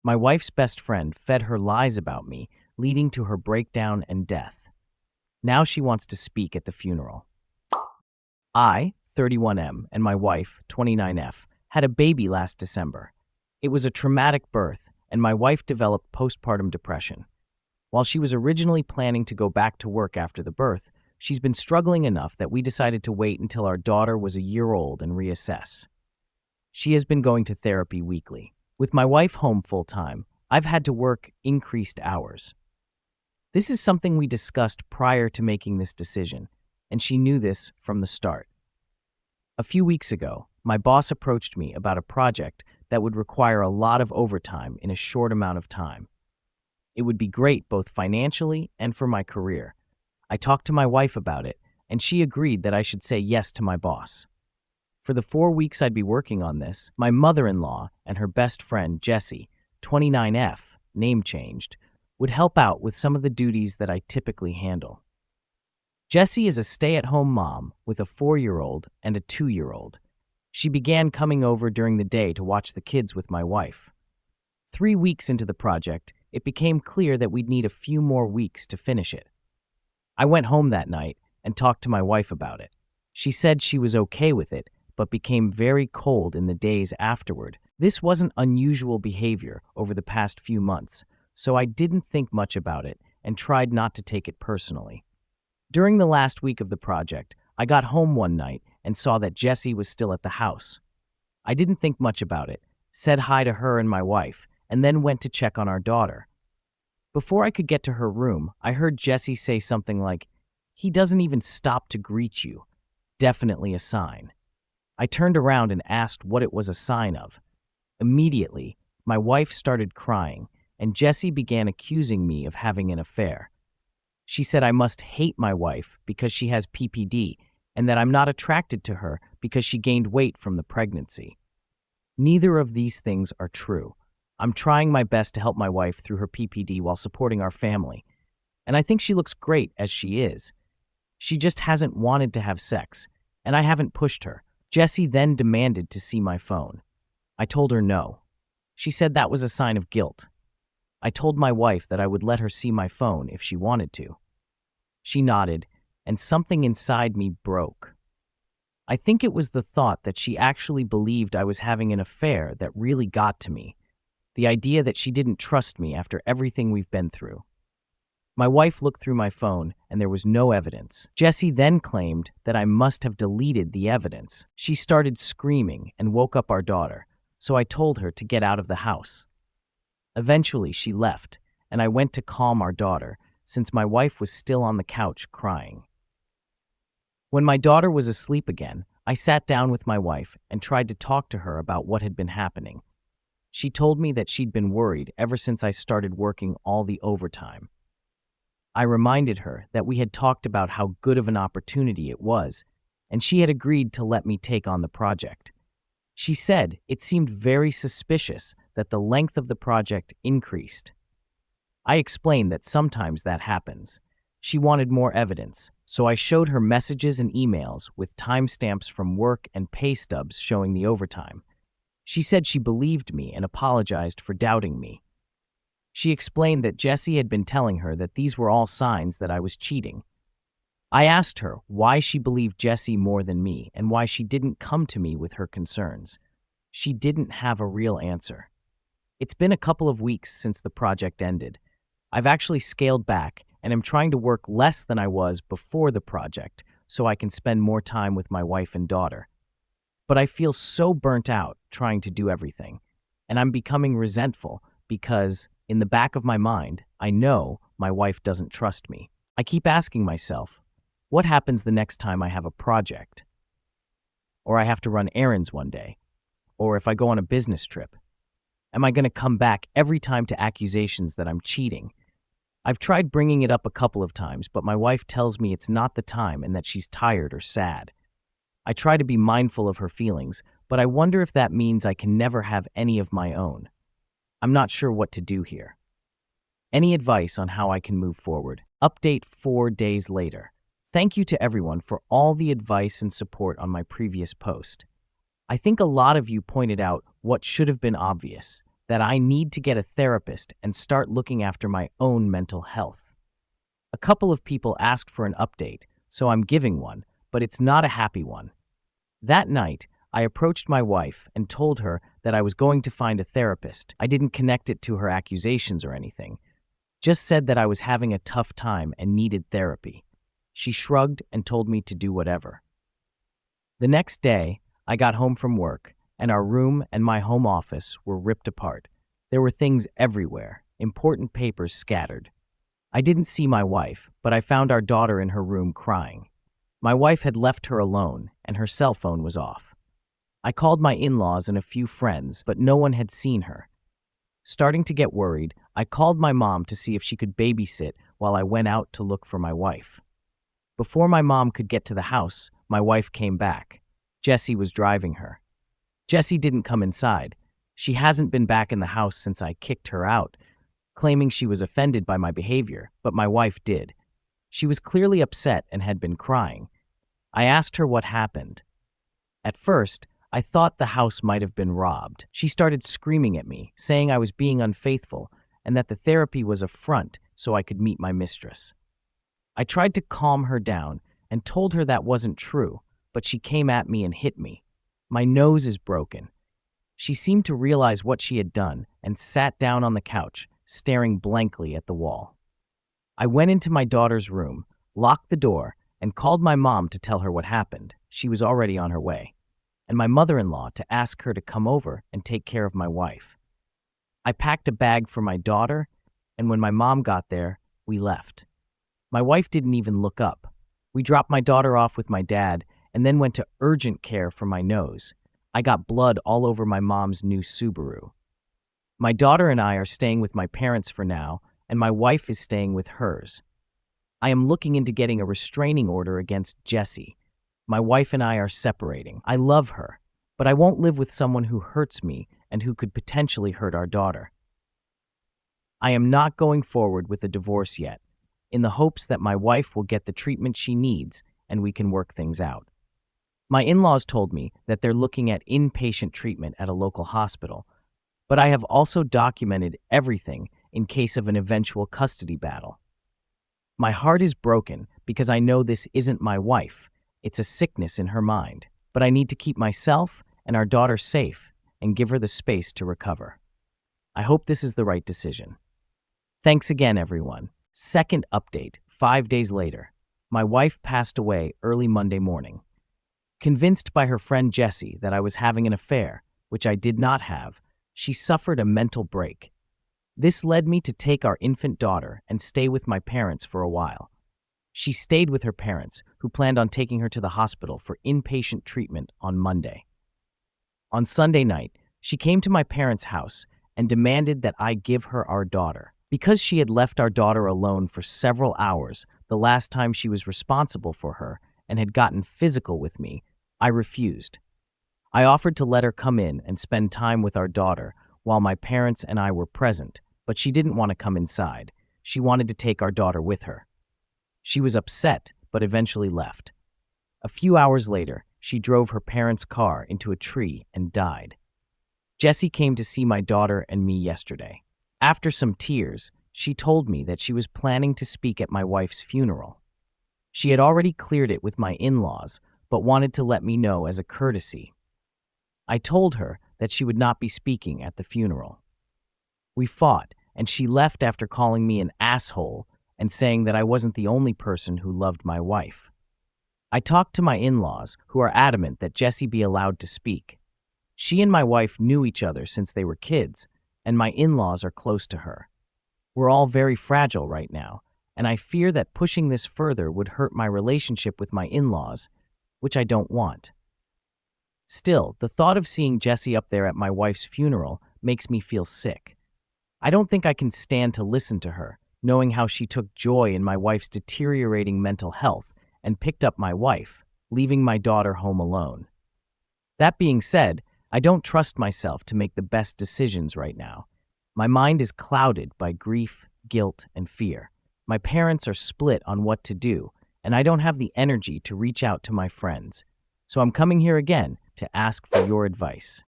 My wife's best friend fed her lies about me, leading to her breakdown and death. Now she wants to speak at the funeral. I, 31M, and my wife, 29F, had a baby last December. It was a traumatic birth, and my wife developed postpartum depression. While she was originally planning to go back to work after the birth, she's been struggling enough that we decided to wait until our daughter was a year old and reassess. She has been going to therapy weekly. With my wife home full-time, I've had to work increased hours. This is something we discussed prior to making this decision, and she knew this from the start. A few weeks ago, my boss approached me about a project that would require a lot of overtime in a short amount of time. It would be great both financially and for my career. I talked to my wife about it, and she agreed that I should say yes to my boss. For the 4 weeks I'd be working on this, my mother-in-law and her best friend, Jessie, 29F, name changed, would help out with some of the duties that I typically handle. Jessie is a stay-at-home mom with a 4-year-old and a 2-year-old. She began coming over during the day to watch the kids with my wife. 3 weeks into the project, it became clear that we'd need a few more weeks to finish it. I went home that night and talked to my wife about it. She said she was okay with it, but became very cold in the days afterward. This wasn't unusual behavior over the past few months, so I didn't think much about it and tried not to take it personally. During the last week of the project, I got home one night and saw that Jessie was still at the house. I didn't think much about it, said hi to her and my wife, and then went to check on our daughter. Before I could get to her room, I heard Jessie say something like, "He doesn't even stop to greet you. Definitely a sign." I turned around and asked what it was a sign of. Immediately, my wife started crying, and Jessie began accusing me of having an affair. She said I must hate my wife because she has PPD, and that I'm not attracted to her because she gained weight from the pregnancy. Neither of these things are true. I'm trying my best to help my wife through her PPD while supporting our family, and I think she looks great as she is. She just hasn't wanted to have sex, and I haven't pushed her. Jessie then demanded to see my phone. I told her no. She said that was a sign of guilt. I told my wife that I would let her see my phone if she wanted to. She nodded, and something inside me broke. I think it was the thought that she actually believed I was having an affair that really got to me. The idea that she didn't trust me after everything we've been through. My wife looked through my phone, and there was no evidence. Jessie then claimed that I must have deleted the evidence. She started screaming and woke up our daughter, so I told her to get out of the house. Eventually, she left, and I went to calm our daughter, since my wife was still on the couch crying. When my daughter was asleep again, I sat down with my wife and tried to talk to her about what had been happening. She told me that she'd been worried ever since I started working all the overtime. I reminded her that we had talked about how good of an opportunity it was, and she had agreed to let me take on the project. She said it seemed very suspicious that the length of the project increased. I explained that sometimes that happens. She wanted more evidence, so I showed her messages and emails with timestamps from work and pay stubs showing the overtime. She said she believed me and apologized for doubting me. She explained that Jessie had been telling her that these were all signs that I was cheating. I asked her why she believed Jessie more than me and why she didn't come to me with her concerns. She didn't have a real answer. It's been a couple of weeks since the project ended. I've actually scaled back and am trying to work less than I was before the project so I can spend more time with my wife and daughter. But I feel so burnt out trying to do everything, and I'm becoming resentful because, in the back of my mind, I know my wife doesn't trust me. I keep asking myself, what happens the next time I have a project? Or I have to run errands one day? Or if I go on a business trip? Am I going to come back every time to accusations that I'm cheating? I've tried bringing it up a couple of times, but my wife tells me it's not the time and that she's tired or sad. I try to be mindful of her feelings, but I wonder if that means I can never have any of my own. I'm not sure what to do here. Any advice on how I can move forward? Update 4 days later. Thank you to everyone for all the advice and support on my previous post. I think a lot of you pointed out what should have been obvious, that I need to get a therapist and start looking after my own mental health. A couple of people asked for an update, so I'm giving one, but it's not a happy one. That night, I approached my wife and told her that I was going to find a therapist. I didn't connect it to her accusations or anything, just said that I was having a tough time and needed therapy. She shrugged and told me to do whatever. The next day, I got home from work, and our room and my home office were ripped apart. There were things everywhere, important papers scattered. I didn't see my wife, but I found our daughter in her room crying. My wife had left her alone, and her cell phone was off. I called my in-laws and a few friends, but no one had seen her. Starting to get worried, I called my mom to see if she could babysit while I went out to look for my wife. Before my mom could get to the house, my wife came back. Jessie was driving her. Jessie didn't come inside. She hasn't been back in the house since I kicked her out, claiming she was offended by my behavior, but my wife did. She was clearly upset and had been crying. I asked her what happened. At first, I thought the house might have been robbed. She started screaming at me, saying I was being unfaithful and that the therapy was a front so I could meet my mistress. I tried to calm her down and told her that wasn't true, but she came at me and hit me. My nose is broken. She seemed to realize what she had done and sat down on the couch, staring blankly at the wall. I went into my daughter's room, locked the door, and called my mom to tell her what happened. She was already on her way, and my mother-in-law to ask her to come over and take care of my wife. I packed a bag for my daughter, and when my mom got there, we left. My wife didn't even look up. We dropped my daughter off with my dad and then went to urgent care for my nose. I got blood all over my mom's new Subaru. My daughter and I are staying with my parents for now, and my wife is staying with hers. I am looking into getting a restraining order against Jessie. My wife and I are separating. I love her, but I won't live with someone who hurts me and who could potentially hurt our daughter. I am not going forward with a divorce yet, in the hopes that my wife will get the treatment she needs and we can work things out. My in-laws told me that they're looking at inpatient treatment at a local hospital, but I have also documented everything in case of an eventual custody battle. My heart is broken because I know this isn't my wife. It's a sickness in her mind, but I need to keep myself and our daughter safe and give her the space to recover. I hope this is the right decision. Thanks again, everyone. Second update, 5 days later. My wife passed away early Monday morning. Convinced by her friend Jessie that I was having an affair, which I did not have, she suffered a mental break. This led me to take our infant daughter and stay with my parents for a while. She stayed with her parents, who planned on taking her to the hospital for inpatient treatment on Monday. On Sunday night, she came to my parents' house and demanded that I give her our daughter. Because she had left our daughter alone for several hours the last time she was responsible for her and had gotten physical with me, I refused. I offered to let her come in and spend time with our daughter while my parents and I were present, but she didn't want to come inside. She wanted to take our daughter with her. She was upset, but eventually left. A few hours later, she drove her parents' car into a tree and died. Jessie came to see my daughter and me yesterday. After some tears, she told me that she was planning to speak at my wife's funeral. She had already cleared it with my in-laws, but wanted to let me know as a courtesy. I told her that she would not be speaking at the funeral. We fought, and she left after calling me an asshole and saying that I wasn't the only person who loved my wife. I talked to my in-laws, who are adamant that Jessie be allowed to speak. She and my wife knew each other since they were kids, and my in-laws are close to her. We're all very fragile right now, and I fear that pushing this further would hurt my relationship with my in-laws, which I don't want. Still, the thought of seeing Jessie up there at my wife's funeral makes me feel sick. I don't think I can stand to listen to her, knowing how she took joy in my wife's deteriorating mental health and picked up my wife, leaving my daughter home alone. That being said, I don't trust myself to make the best decisions right now. My mind is clouded by grief, guilt, and fear. My parents are split on what to do, and I don't have the energy to reach out to my friends. So I'm coming here again to ask for your advice.